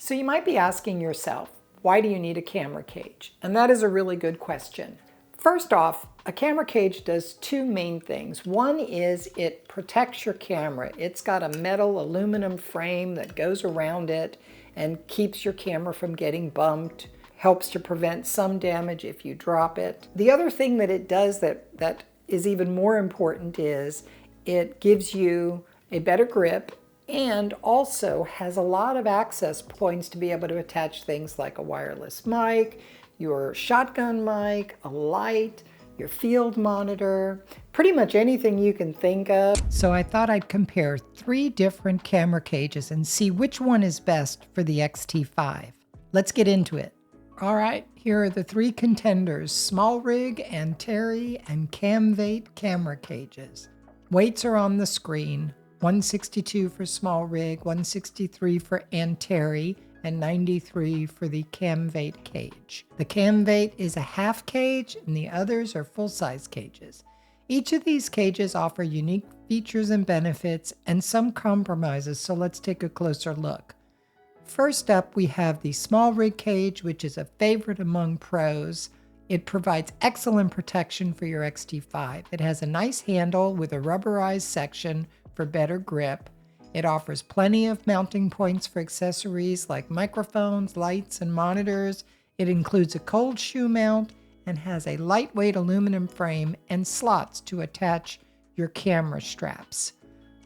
So you might be asking yourself, why do you need a camera cage? And that is a really good question. First off, a camera cage does two main things. One is it protects your camera. It's got a metal aluminum frame that goes around it and keeps your camera from getting bumped, helps to prevent some damage if you drop it. The other thing that it does that is even more important is it gives you a better grip and also has a lot of access points to be able to attach things like a wireless mic, your shotgun mic, a light, your field monitor, pretty much anything you can think of. So I thought I'd compare 3 different camera cages and see which one is best for the X-T5. Let's get into it. All right, here are the 3 contenders: SmallRig, ANNTERY, and CAMVATE camera cages. Weights are on the screen: 162 for SmallRig, 163 for ANNTERY, and 93 for the CAMVATE cage. The CAMVATE is a half cage and the others are full-size cages. Each of these cages offer unique features and benefits and some compromises, so let's take a closer look. First up, we have the SmallRig cage, which is a favorite among pros. It provides excellent protection for your X-T5. It has a nice handle with a rubberized section for better grip. It offers plenty of mounting points for accessories like microphones, lights, and monitors. It includes a cold shoe mount and has a lightweight aluminum frame and slots to attach your camera straps.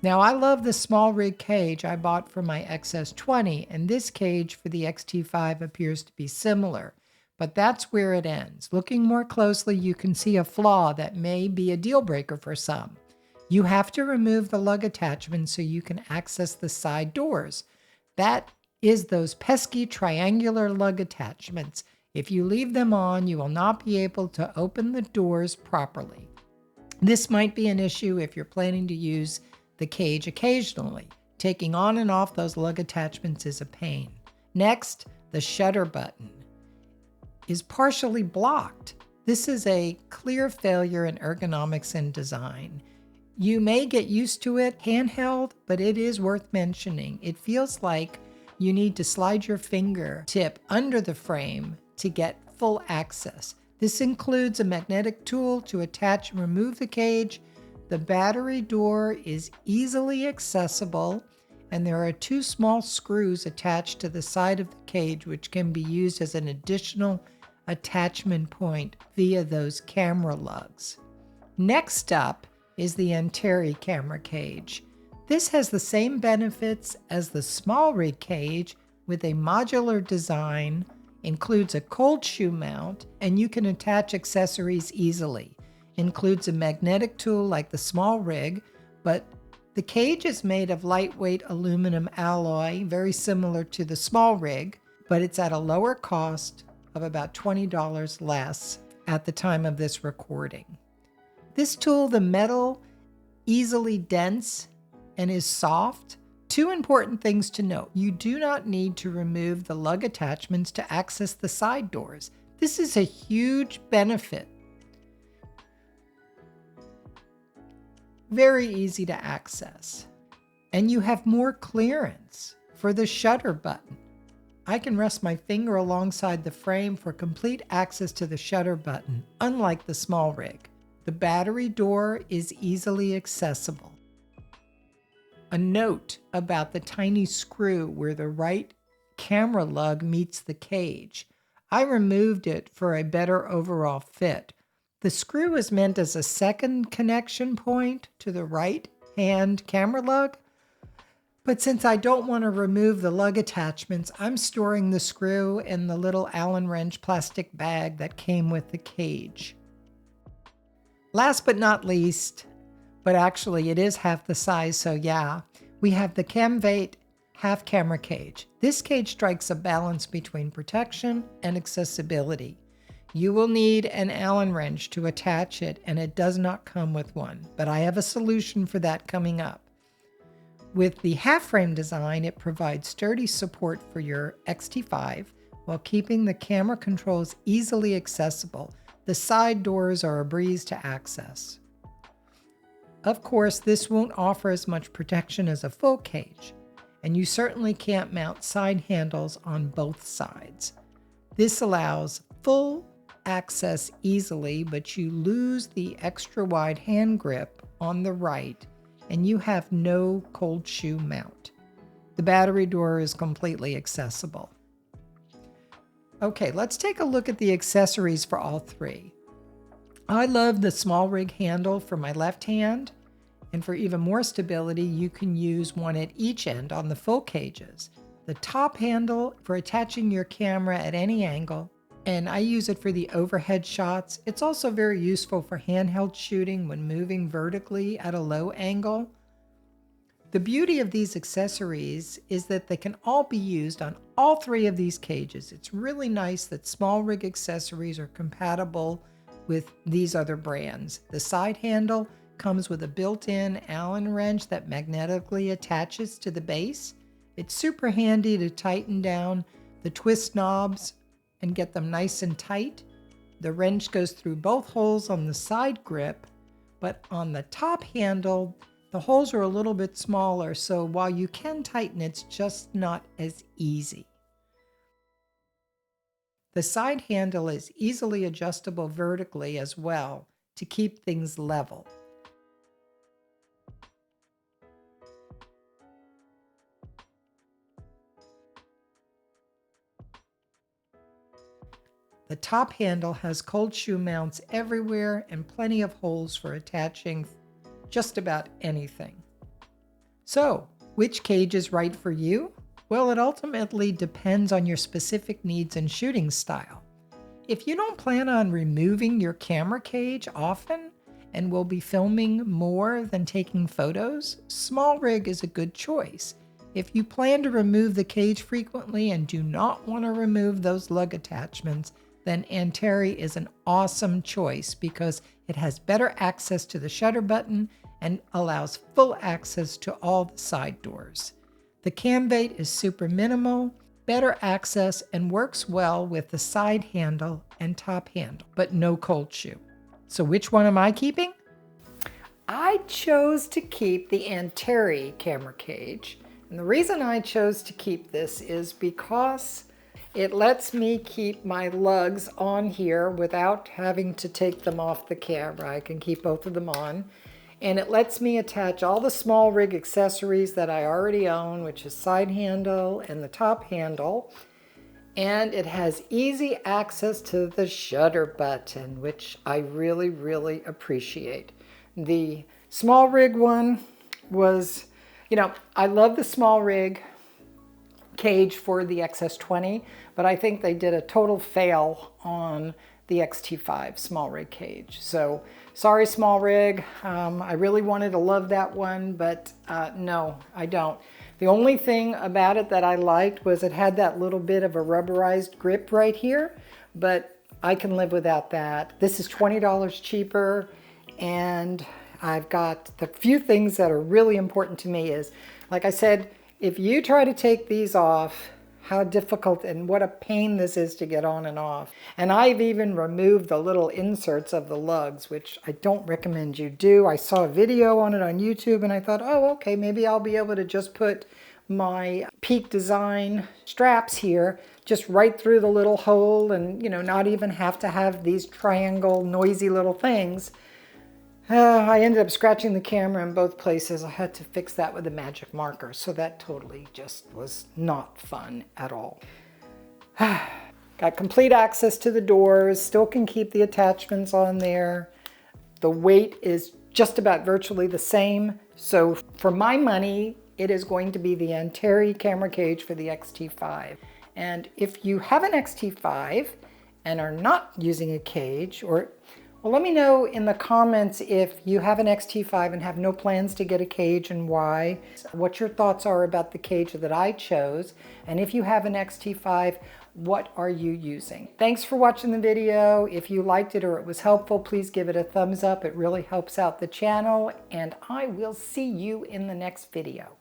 Now, I love the SmallRig cage I bought for my XS20, and this cage for the X-T5 appears to be similar, but that's where it ends. Looking more closely, you can see a flaw that may be a deal breaker for some. You have to remove the lug attachment so you can access the side doors. That is those pesky triangular lug attachments. If you leave them on, you will not be able to open the doors properly. This might be an issue if you're planning to use the cage occasionally. Taking on and off those lug attachments is a pain. Next, the shutter button is partially blocked. This is a clear failure in ergonomics and design. You may get used to it handheld, but it is worth mentioning. It feels like you need to slide your fingertip under the frame to get full access. This includes a magnetic tool to attach and remove the cage. The battery door is easily accessible, and there are 2 small screws attached to the side of the cage which can be used as an additional attachment point via those camera lugs. Next up is the ANNTERY camera cage. This has the same benefits as the SmallRig cage with a modular design, includes a cold shoe mount, and you can attach accessories easily. Includes a magnetic tool like the SmallRig, but the cage is made of lightweight aluminum alloy, very similar to the SmallRig, but it's at a lower cost of about $20 less at the time of this recording. This tool, the metal, easily dents and is soft. 2 important things to note. You do not need to remove the lug attachments to access the side doors. This is a huge benefit. Very easy to access. And you have more clearance for the shutter button. I can rest my finger alongside the frame for complete access to the shutter button, unlike the SmallRig. The battery door is easily accessible. A note about the tiny screw where the right camera lug meets the cage. I removed it for a better overall fit. The screw is meant as a second connection point to the right hand camera lug, but since I don't want to remove the lug attachments, I'm storing the screw in the little Allen wrench plastic bag that came with the cage. Last but not least, but actually it is half the size, so yeah, we have the CAMVATE half camera cage. This cage strikes a balance between protection and accessibility. You will need an Allen wrench to attach it, and it does not come with one, but I have a solution for that coming up. With the half frame design, it provides sturdy support for your X-T5 while keeping the camera controls easily accessible. The side doors are a breeze to access. Of course, this won't offer as much protection as a full cage. and you certainly can't mount side handles on both sides. This allows full access easily, but you lose the extra wide hand grip on the right, and you have no cold shoe mount. The battery door is completely accessible. Okay, let's take a look at the accessories for all three. I love the SmallRig handle for my left hand, and for even more stability, you can use one at each end on the full cages. The top handle for attaching your camera at any angle, and I use it for the overhead shots. It's also very useful for handheld shooting when moving vertically at a low angle. The beauty of these accessories is that they can all be used on all three of these cages. It's really nice that SmallRig accessories are compatible with these other brands. The side handle comes with a built-in Allen wrench that magnetically attaches to the base. It's super handy to tighten down the twist knobs and get them nice and tight. The wrench goes through both holes on the side grip, but on the top handle, the holes are a little bit smaller, so while you can tighten, it's just not as easy. The side handle is easily adjustable vertically as well to keep things level. The top handle has cold shoe mounts everywhere and plenty of holes for attaching just about anything. So, which cage is right for you? Well, it ultimately depends on your specific needs and shooting style. If you don't plan on removing your camera cage often and will be filming more than taking photos, SmallRig is a good choice. If you plan to remove the cage frequently and do not want to remove those lug attachments, then ANNTERY is an awesome choice because it has better access to the shutter button and allows full access to all the side doors. The CAMVATE is super minimal, better access, and works well with the side handle and top handle, but no cold shoe. So which one am I keeping? I chose to keep the ANNTERY camera cage. And the reason I chose to keep this is because it lets me keep my lugs on here without having to take them off the camera. I can keep both of them on. And it lets me attach all the SmallRig accessories that I already own, which is side handle and the top handle. And it has easy access to the shutter button, which I really, really appreciate. The SmallRig one was, I love the SmallRig cage for the XS20, but I think they did a total fail on the X-T5 SmallRig cage. So sorry, SmallRig. I really wanted to love that one, but no, I don't. The only thing about it that I liked was it had that little bit of a rubberized grip right here, but I can live without that. This is $20 cheaper, and I've got the few things that are really important to me is, like I said, if you try to take these off, how difficult and what a pain this is to get on and off. And I've even removed the little inserts of the lugs, which I don't recommend you do. I saw a video on it on YouTube and I thought, oh, okay, maybe I'll be able to just put my Peak Design straps here just right through the little hole and, not even have to have these triangle noisy little things. I ended up scratching the camera in both places. I had to fix that with a magic marker, so that totally just was not fun at all. Got complete access to the doors, still can keep the attachments on there. The weight is just about virtually the same, so for my money, it is going to be the ANNTERY camera cage for the X-T5. And if you have an X-T5 and are not using a cage, well, let me know in the comments if you have an X-T5 and have no plans to get a cage and why. What your thoughts are about the cage that I chose. And if you have an X-T5, what are you using? Thanks for watching the video. If you liked it or it was helpful, please give it a thumbs up. It really helps out the channel. And I will see you in the next video.